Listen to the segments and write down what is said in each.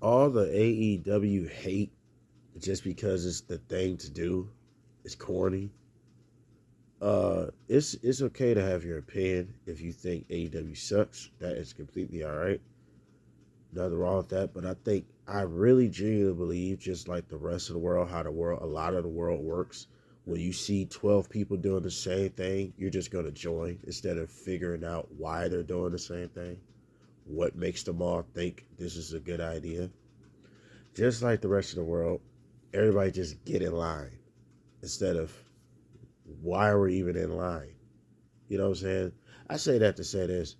All the AEW hate just because it's the thing to do. It's corny. It's okay to have your opinion if you think AEW sucks. That is completely all right. Nothing wrong with that. But I really genuinely believe, just like the rest of the world, how a lot of the world works. When you see 12 people doing the same thing, you're just gonna join instead of figuring out why they're doing the same thing. What makes them all think this is a good idea? Just like the rest of the world, everybody just get in line instead of why are we even in line? You know what I'm saying? I say that to say this.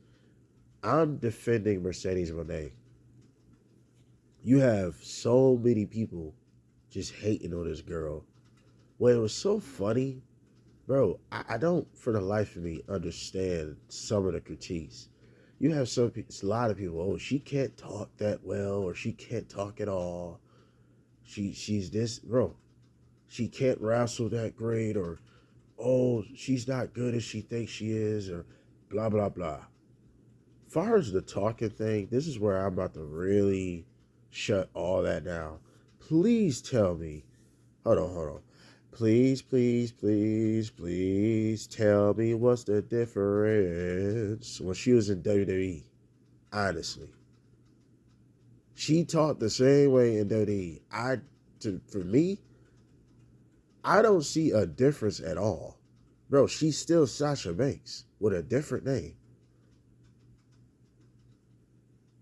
I'm defending Mercedes Mone. You have so many people just hating on this girl. Well, it was so funny, bro. I don't, for the life of me, understand some of the critiques. You have a lot of people. Oh, she can't talk that well, or she can't talk at all. She's this, bro. She can't wrestle that great, or oh, she's not good as she thinks she is, or blah blah blah. As far as the talking thing, this is where I'm about to really shut all that down. Please tell me. Hold on. Please, please, please, please tell me what's the difference when she was in WWE. Honestly, she talked the same way in WWE. For me, I don't see a difference at all. Bro, she's still Sasha Banks with a different name.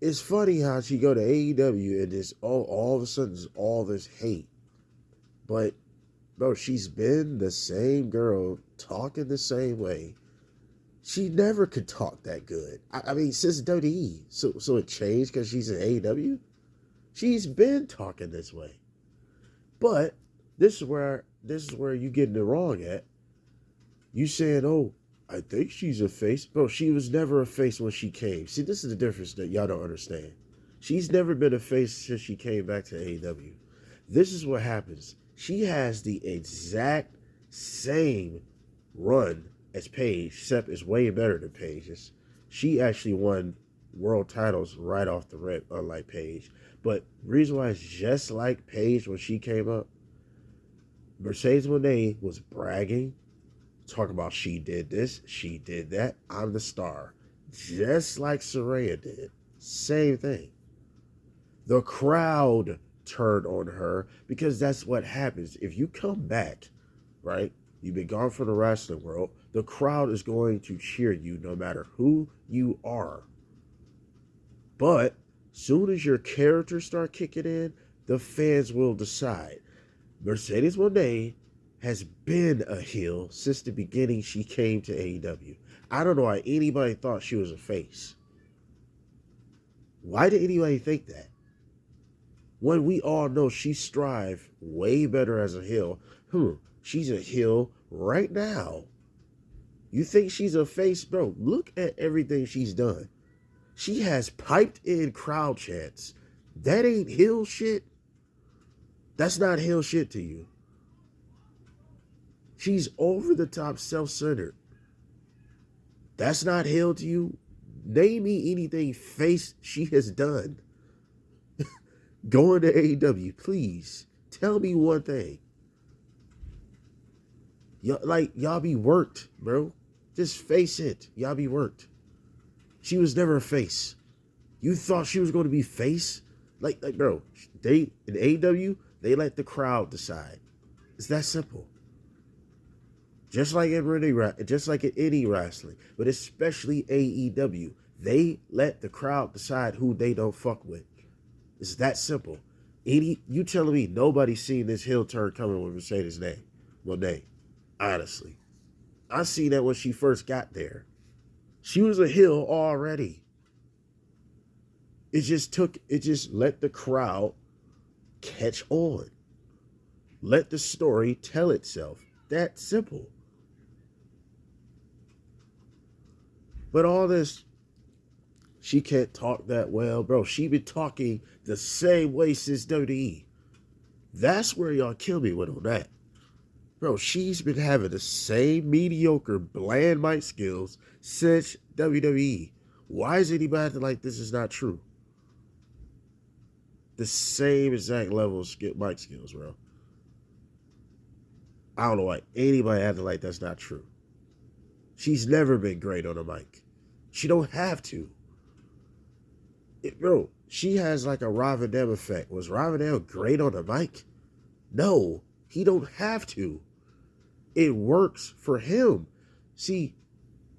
It's funny how she go to AEW and this all of a sudden there's all this hate. But bro, she's been the same girl talking the same way. She never could talk that good. I mean, since WWE. So it changed because she's in AEW? She's been talking this way. But this is where you getting it wrong at. You saying, oh, I think she's a face. Bro, she was never a face when she came. See, this is the difference that y'all don't understand. She's never been a face since she came back to AEW. This is what happens. She has the exact same run as Paige, except it's way better than Paige's. She actually won world titles right off the rip, unlike Paige. But reason why it's just like Paige when she came up, Mercedes Moné was bragging, talking about she did this, she did that, I'm the star. Just like Saraya did. Same thing. The crowd turned on her because that's what happens. If you come back, right, you've been gone from the wrestling world, the crowd is going to cheer you no matter who you are. But soon as your characters start kicking in, the fans will decide. Mercedes Moné has been a heel since the beginning she came to AEW. I don't know why anybody thought she was a face. Why did anybody think that? When we all know she strive way better as a heel. She's a heel right now. You think she's a face? Bro, look at everything she's done. She has piped in crowd chants. That ain't heel shit. That's not heel shit to you. She's over the top self-centered. That's not heel to you. Name me anything face she has done. Going to AEW, please. Tell me one thing. Y'all be worked, bro. Just face it. Y'all be worked. She was never a face. You thought she was going to be face? Bro, they in AEW, they let the crowd decide. It's that simple. Just like in any wrestling, but especially AEW, they let the crowd decide who they don't fuck with. It's that simple. You telling me nobody's seen this heel turn coming with Mercedes name? Well, honestly, I seen that when she first got there. She was a heel already. It just let the crowd catch on. Let the story tell itself. That simple. But all this, she can't talk that well, bro. She been talking the same way since WWE. That's where y'all kill me with on that. Bro, she's been having the same mediocre, bland mic skills since WWE. Why is anybody acting like this is not true? the same exact level of mic skills, bro. I don't know why anybody acting like that's not true. She's never been great on a mic. She don't have to. Bro, she has like a Ravenel effect. Was Ravenel great on the mic? No, he don't have to. It works for him. See,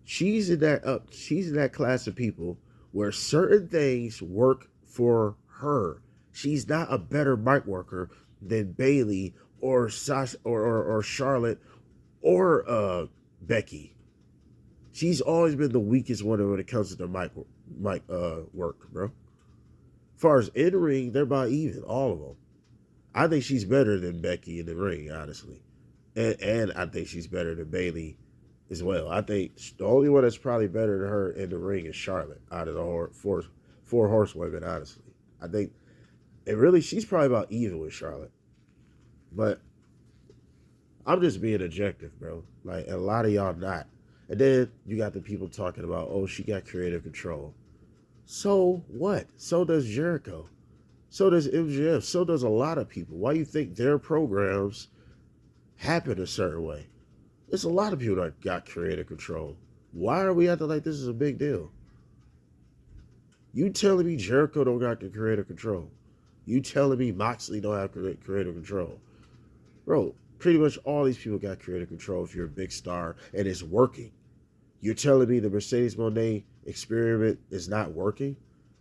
she's in that class of people where certain things work for her. She's not a better mic worker than Bailey or Sasha or Charlotte or Becky. She's always been the weakest one when it comes to the mic work, bro. As far as in ring, they're about even, all of them. I think she's better than Becky in the ring, honestly, and I think she's better than Bailey as well. I think the only one that's probably better than her in the ring is Charlotte out of the four horsewomen, honestly. I think, and really, she's probably about even with Charlotte. But I'm just being objective, bro. Like, a lot of y'all not. And then you got the people talking about, oh, she got creative control. So what? So does Jericho. So does MJF. So does a lot of people. Why you think their programs happen a certain way? There's a lot of people that got creative control. Why are we acting like this is a big deal? You telling me Jericho don't got the creative control? You telling me Moxley don't have creative control? Bro, pretty much all these people got creative control if you're a big star and it's working. You're telling me the Mercedes Mone experiment is not working?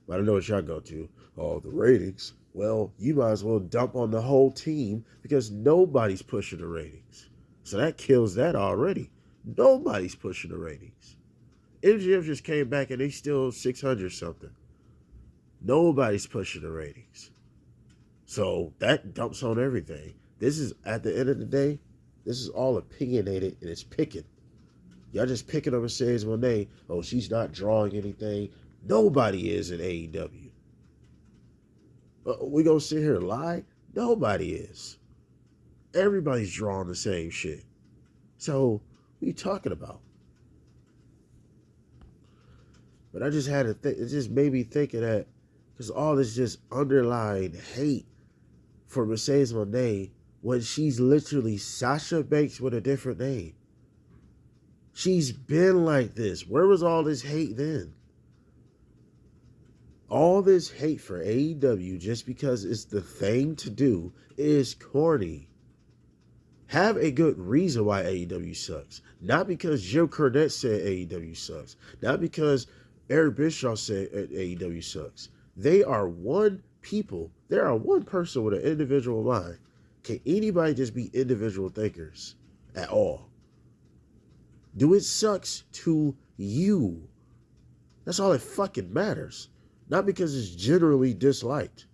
But I know what y'all go to. Oh, the ratings. Well, you might as well dump on the whole team because nobody's pushing the ratings. So that kills that already. Nobody's pushing the ratings. MGF just came back and they still 600 something. Nobody's pushing the ratings. So that dumps on everything. This is, at the end of the day, this is all opinionated and it's picking. Y'all just picking on Mercedes Mone. Oh, she's not drawing anything. Nobody is in AEW. We gonna sit here and lie? Nobody is. Everybody's drawing the same shit. So, what are you talking about? But I just had to think, it just made me think of that, because all this just underlying hate for Mercedes Mone when she's literally Sasha Banks with a different name. She's been like this. Where was all this hate then? All this hate for AEW just because it's the thing to do is corny. Have a good reason why AEW sucks. Not because Jim Cornette said AEW sucks. Not because Eric Bischoff said AEW sucks. They are one people. There are one person with an individual mind. Can anybody just be individual thinkers at all? Do it sucks to you? That's all that fucking matters. Not because it's generally disliked.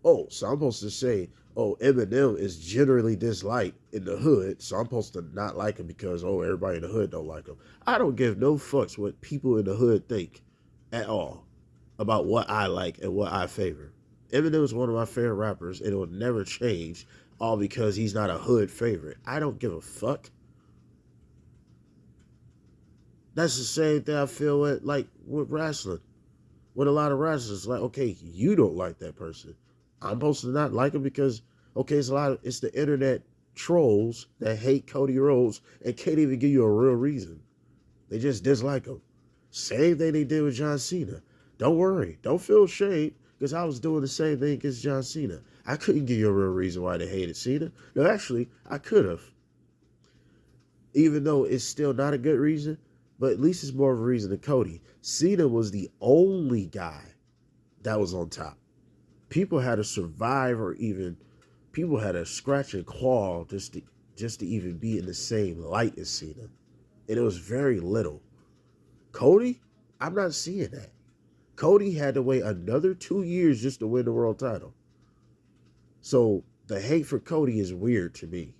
Oh, so I'm supposed to say, oh, Eminem is generally disliked in the hood, so I'm supposed to not like him because, oh, everybody in the hood don't like him. I don't give no fucks what people in the hood think at all about what I like and what I favor. Eminem is one of my favorite rappers, and it will never change, all because he's not a hood favorite. I don't give a fuck. That's the same thing I feel with wrestling. With a lot of wrestlers, like, okay, you don't like that person. I'm supposed to not like him because, okay, it's the internet trolls that hate Cody Rhodes and can't even give you a real reason. They just dislike him. Same thing they did with John Cena. Don't worry. Don't feel ashamed because I was doing the same thing against John Cena. I couldn't give you a real reason why they hated Cena. No, actually, I could have. Even though it's still not a good reason, but at least it's more of a reason than Cody. Cena was the only guy that was on top. People had to survive, or even people had to scratch and claw just to even be in the same light as Cena. And it was very little. Cody, I'm not seeing that. Cody had to wait another 2 years just to win the world title. So the hate for Cody is weird to me.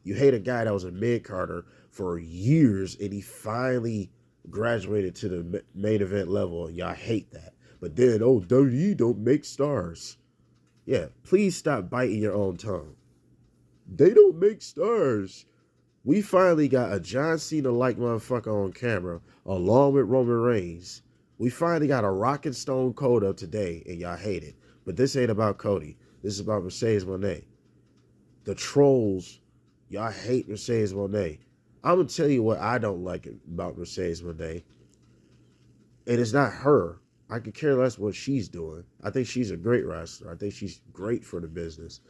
You hate a guy that was a mid-carder for years and he finally graduated to the main event level, and y'all hate that. But then, oh, WWE don't make stars. Yeah, please stop biting your own tongue. They don't make stars. We finally got a John Cena-like motherfucker on camera, along with Roman Reigns. We finally got a Rock and Stone Cold up today, and y'all hate it. But this ain't about Cody. This is about Mercedes Mone. The trolls, y'all hate Mercedes Mone. I'm going to tell you what I don't like about Mercedes Mone. And it's not her. I could care less what she's doing. I think she's a great wrestler. I think she's great for the business.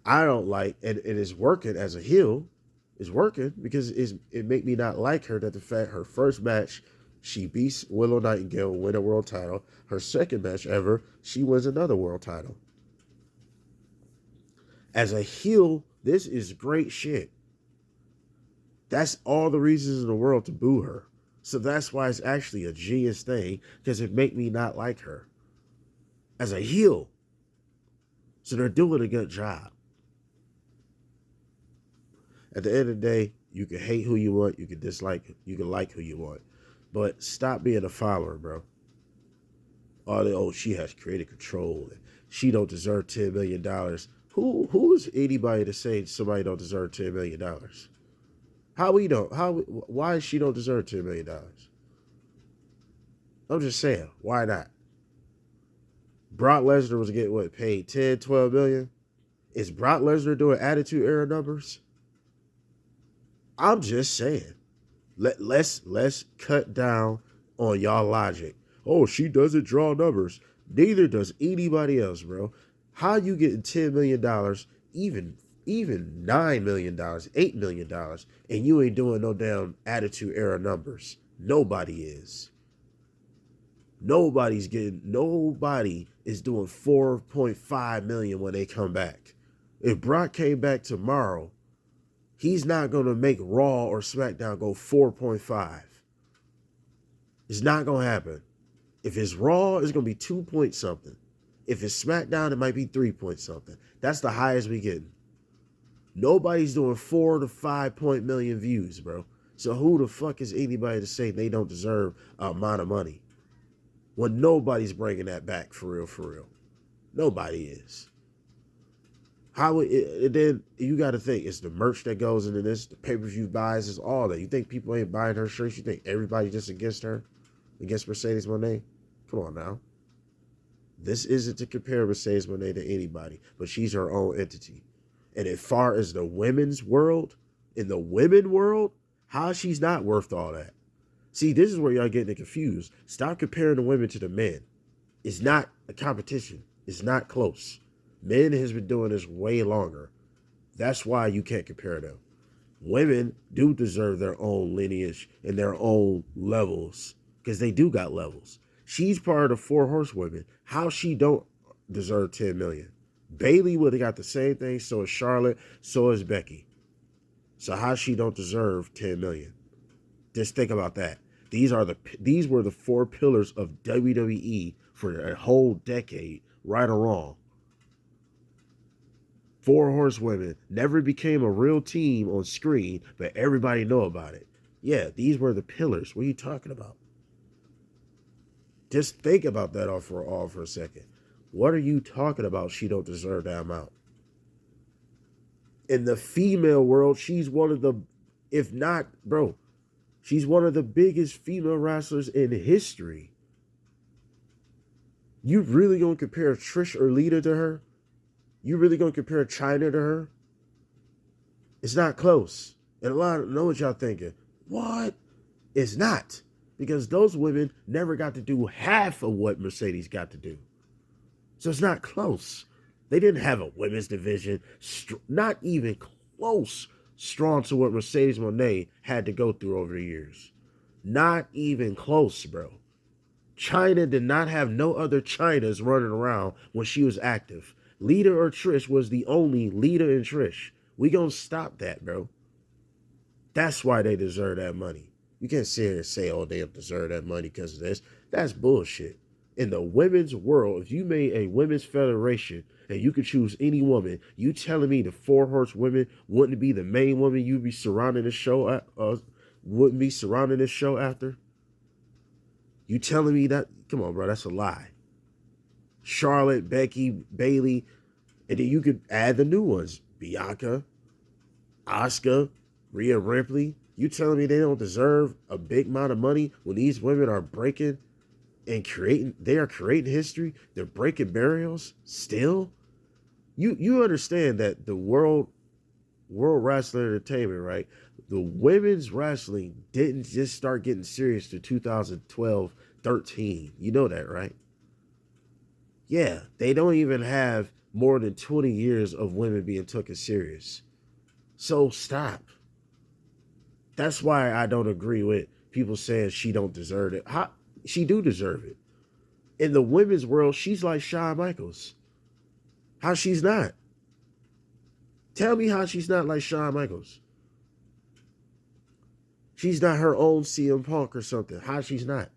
I don't like, and it is working as a heel. It's working because it make me not like her that the fact her first match, she beats Willow Nightingale, win a world title. Her second match ever, she wins another world title. As a heel, this is great shit. That's all the reasons in the world to boo her. So that's why it's actually a genius thing, because it make me not like her as a heel. So they're doing a good job. At the end of the day, you can hate who you want, you can dislike, you can like who you want. But stop being a follower, bro. Oh, she has creative control. She don't deserve $10 million. Who is anybody to say somebody don't deserve $10 million? Why she don't deserve $10 million? I'm just saying, why not? Brock Lesnar was getting what, paid 10, 12 million? Is Brock Lesnar doing Attitude Era numbers? I'm just saying. Let's cut down on y'all logic. Oh, she doesn't draw numbers. Neither does anybody else, bro. How you getting $10 million, even $9 million, $8 million, and you ain't doing no damn Attitude Era numbers? Nobody is. Nobody is doing 4.5 million when they come back. If Brock came back tomorrow, he's not going to make Raw or SmackDown go 4.5. It's not going to happen. If it's Raw, it's going to be 2 point something. If it's SmackDown, it might be 3 point something. That's the highest we getting. Nobody's doing 4 to 5 point million views, bro. So who the fuck is anybody to say they don't deserve a amount of money? When nobody's bringing that back for real. Nobody is. Then you got to think, it's the merch that goes into this, the pay-per-view buys, is all that. You think people ain't buying her shirts? You think everybody just against her? Against Mercedes Mone? Come on now. This isn't to compare Mercedes Mone to anybody, but she's her own entity. And as far as the women's world, in the women world, how she's not worth all that? See, this is where y'all getting confused. Stop comparing the women to the men. It's not a competition. It's not close. Men has been doing this way longer. That's why you can't compare them. Women do deserve their own lineage and their own levels, because they do got levels. She's part of the 4 horsewomen. How she don't deserve 10 million? Bailey would have got the same thing. So is Charlotte. So is Becky. So how she don't deserve 10 million? Just think about that. These were the 4 pillars of WWE for a whole decade, right or wrong. 4 horsewomen never became a real team on screen, but everybody know about it. Yeah, these were the pillars. What are you talking about? Just think about that all for a second. What are you talking about? She don't deserve that amount. In the female world, she's one of the, if not, bro, she's one of the biggest female wrestlers in history. You really gonna compare Trish or Lita to her? You really gonna compare China to her? It's not close. And a lot of know what y'all thinking. What? It's not. Because those women never got to do half of what Mercedes got to do. So it's not close. They didn't have a women's division, not even close, strong to what Mercedes Mone had to go through over the years. Not even close, bro. China did not have no other Chinas running around when she was active. Lita or Trish was the only Lita and Trish. We gonna stop that, bro. That's why they deserve that money. You can't sit here and say, oh, they deserve that money because of this. That's bullshit. In the women's world, if you made a women's federation and you could choose any woman, you telling me the 4 horsewomen wouldn't be the main woman you'd be surrounding this show wouldn't be surrounding this show after? You telling me that? Come on, bro, that's a lie. Charlotte, Becky, Bailey, and then you could add the new ones. Bianca, Asuka, Rhea Ripley. You telling me they don't deserve a big amount of money when these women are breaking and they are creating history. They're breaking barriers still. You understand that the world wrestling entertainment, right? The women's wrestling didn't just start getting serious to 2012, 13. You know that, right? Yeah, they don't even have more than 20 years of women being taken serious. So stop. That's why I don't agree with people saying she don't deserve it. She do deserve it. In the women's world, she's like Shawn Michaels. How she's not? Tell me how she's not like Shawn Michaels. She's not her own CM Punk or something. How she's not?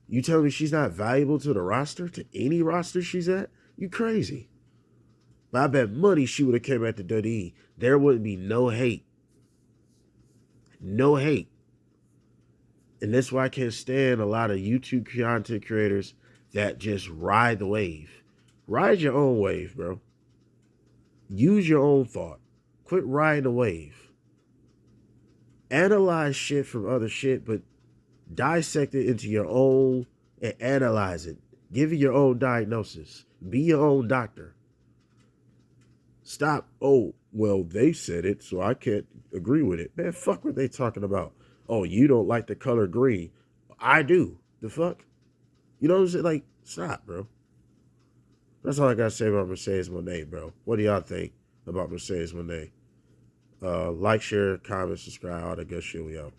You tell me she's not valuable to the roster, to any roster she's at? You crazy. But I bet money she would have came at the WWE. There wouldn't be no hate. No hate. And that's why I can't stand a lot of YouTube content creators that just ride the wave. Ride your own wave, bro. Use your own thought. Quit riding the wave. Analyze shit from other shit, but dissect it into your own and analyze it. Give it your own diagnosis. Be your own doctor. Stop. Oh, well, they said it, so I can't agree with it. Man, fuck what they talking about. Oh, you don't like the color green. I do. The fuck? You know what I'm saying? Like, stop, bro. That's all I gotta say about Mercedes Mone, bro. What do y'all think about Mercedes Mone? Like, share, comment, subscribe, all that good shit. We out.